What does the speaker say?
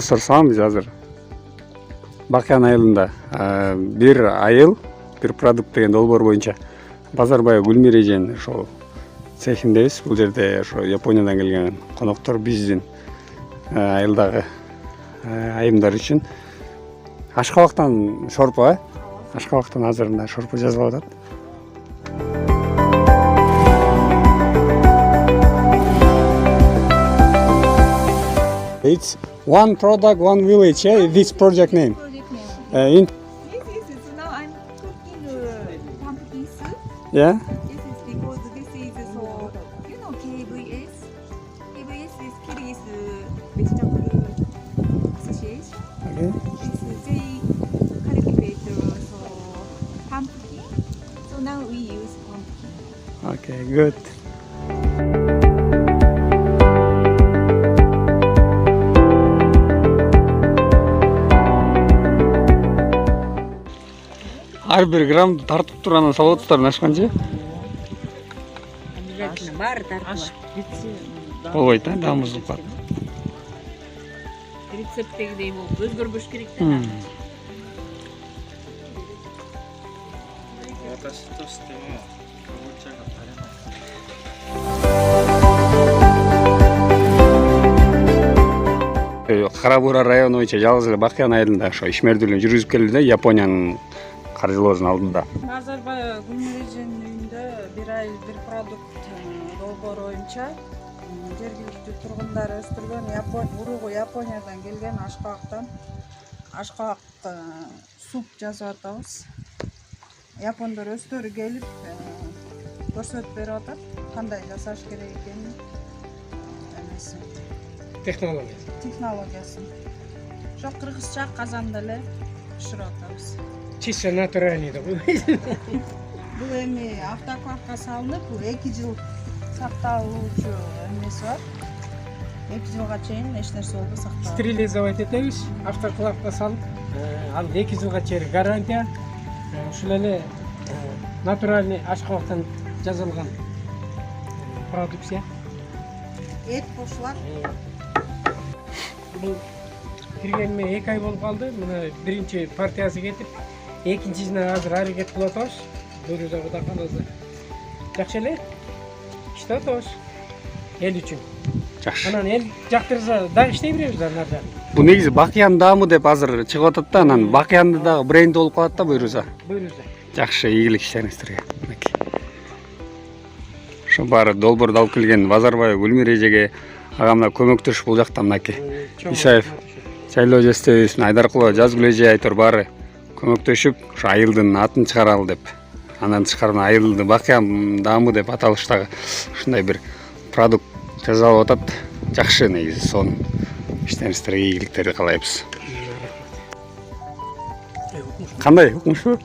достор, салам. Биз азыр Бакыян айылында бир айыл, бир продукт деген долбоор боюнча Базарбай Гүлмир эженин ошол цехиндебиз. Бул жерде ошо Япониядан келген коноктор биздин айылдагы айымдар үчүн ашкабактан шорпо, ашкабактан азыр мына шорпо жазылып атат. It's one product, one village. This project name. Project name. In Yes. Now I'm cooking pumpkin soup. yeah. This is because this is so KVS. KVS is Kyrgyz Vegetable Association. Okay. They cultivate so pumpkin. So now we use pumpkin. Okay. Good. Ар бир грамм тартып турганын салып атасыздар ашканчы? Обязательно баары тартылат. Болбойт, дагы бузулуп калат. Рецепттегидей болуп өзгөрбөш керек да. 私としてはかぼちゃが足りない。 Кара Бура району боюнча жалгыз эле Бакыян айылында ошо ишмердүүлүгүн жүргүзүп келди да, Япониянын каржылоосунун алдында. Базарбай Гүлмир эженин үйүндө бир айыл бир продукт долбоору боюнча жергиликтүү тургундар өстүргөн урug'u Япониядан келген ашкабак суп жасап атабыз. Япондор өздөрү келип көрсөтүп берип атат, кандай жасаш керек экенин. Технологиясын. Ошо кыргызча казанда эле бышырып атабыз. Чисто натуральный да. Бул эми автоклавка салынып, 2 жыл сакталуучу эмеси бар. 2 жылга чейин эч нерсе болбой сакталат. Стерилизовать этебиз, автоклавка салып, ал 2 жылга чейин гарантия. Ушул эле натуральный ашкабактан жасалган продукция. Эт кошулат. Бул киргениме 2 ай болуп калды. Мына биринчи партиясы кетип, экинчисине азыр аракет кылып атабыз. Бөлүдө кудаканызды. Жакшы эле иштеп атабыз. Эл үчүн. Жакшы. Анан эл жактырса дагы иштей беребиз да нарда. Бул негизи Бакыян даамы деп азыр чыгып атат да, анан Бакыянды дагы бренд болуп калат да буйруса. Буйруса. Жакшы, ийгилик иштериңиздерге. Ошо баары долбоорду алып келген Базарбай Гүлмир эжеге ага мына көмөктөшүп бул жакта мынакей. Исаев, Чайлоо Жестебиз, Айдаркулова, Жазгүл эже айтор баары көмөктөшүп ошо айылдын атын чыгаралы деп. Андан тышкары айылды Бакыян даамы деп аталыштагы ушундай бир продукт жасалып атат. Жакшы негизи, сонун иштериңиздерге ийгиликтерди каалайбыз. Кандай укмуштуу?